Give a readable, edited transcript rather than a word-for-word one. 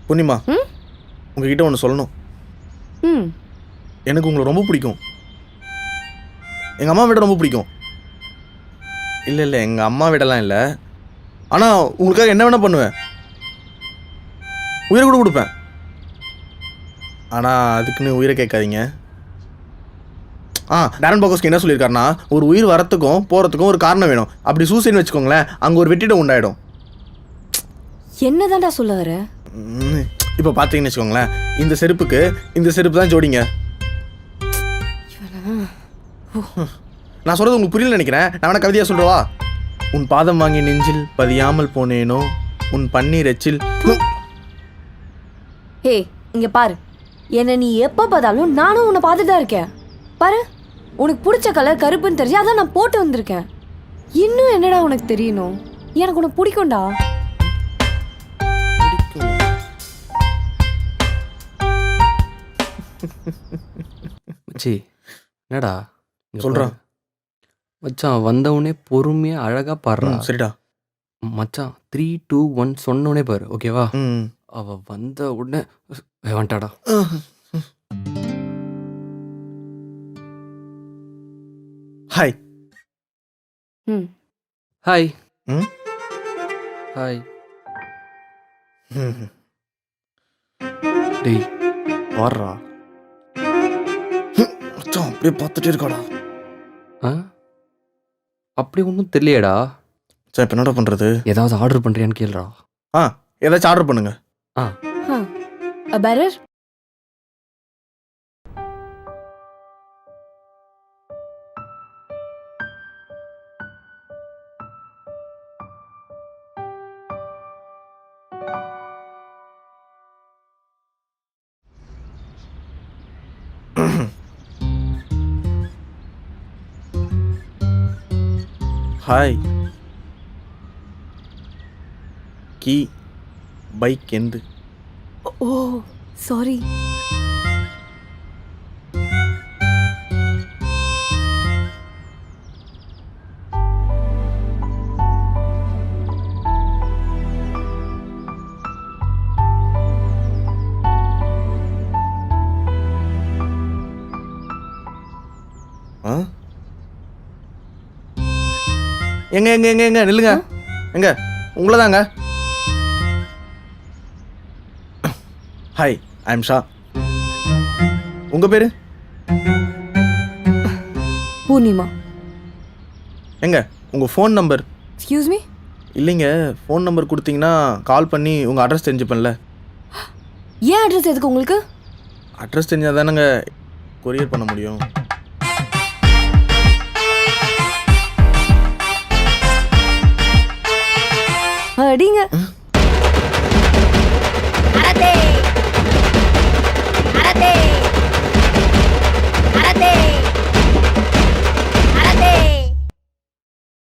பூர்ணிமா உங்ககிட்ட ஒன்று சொல்லணும். ம் எனக்கு உங்களை ரொம்ப பிடிக்கும். எங்கள் அம்மா விட ரொம்ப பிடிக்கும். இல்லை எங்கள் அம்மா விடலாம் இல்லை. ஆனால் உங்களுக்காக என்ன வேணால் பண்ணுவேன். உயிரை கூட கொடுப்பேன். ஆனால் அதுக்குன்னு உயிரை கேட்காதீங்க. டேரன் பாக்கோஸ்கி என்ன சொல்லியிருக்காருன்னா, ஒரு உயிர் வரத்துக்கும் போகிறதுக்கும் ஒரு காரணம் வேணும். அப்படி சூசைன்னு வச்சுக்கோங்களேன், அங்கே ஒரு வெற்றிடம் உண்டாயிடும். என்னதான்டா சொல்ல வர? இப்போ பார்த்தீங்கன்னு வச்சுக்கோங்களேன், இந்த செருப்புக்கு இந்த செருப்பு தான் ஜோடிங்க. நான் சொல்கிறது உங்களுக்கு புரியல நினைக்கிறேன். நான் வேணா கவிதையாக சொல்கிறவா? உன் பாதம் வாங்கி நெஞ்சில் பதியாமல் போனேனோ உன் பன்னீர் எச்சில். ஹே இங்க பாரு, என்ன நீ எப்போ பார்த்தாலும் நானும் உன்னை பார்த்துட்டு தான் இருக்கேன். பாரு, உனக்கு பிடிச்ச கலர் கருப்புன்னு தெரிஞ்சு அதான் நான் போட்டு வந்திருக்கேன். இன்னும் என்னடா உனக்கு தெரியணும்? எனக்கு உனக்கு பிடிக்கும்டா. மச்சி என்னடா சொல்கிறான் மச்சான், வந்தவுடனே பொறுமையாக அழகாக பாடுறான். சரிடா மச்சான் 3, 2, 1 சொன்னோடனே பாரு, ஓகேவா? ம் அவ வந்த உடனே வந்துட்டாடா. ஹாய். ம் ஹாய். ம் ஹாய். ம் டேய் வாடுறா. மச்சான் அப்படியே பார்த்துட்டே இருக்காடா. ஆ அப்படி ஒன்றும் தெரியலையேடா. சார் இப்போ என்னடா பண்ணுறது? ஏதாவது ஆர்டர் பண்ணுறியான்னு கேளுடா. ஏதாச்சும் ஆர்டர் பண்ணுங்க. a better. ஹாய். கீ பைக் எந்து. Oh sorry. எங்க எங்க எங்க எங்க நில்லுங்க. எங்க உங்களை தாங்க. Hi, I am Shah. உங்க பேரு? பூர்ணிமா. எங்க உங்க ஃபோன் நம்பர்? Excuse me. இல்லைங்க, ஃபோன் நம்பர் கொடுத்தீங்கன்னா கால் பண்ணி உங்கள் அட்ரஸ் தெரிஞ்சுப்பேன்ல. ஏன் அட்ரஸ் எதுக்கு உங்களுக்கு? அட்ரஸ் தெரிஞ்சால் தானேங்க கொரியர் பண்ண முடியும். அடிங்க.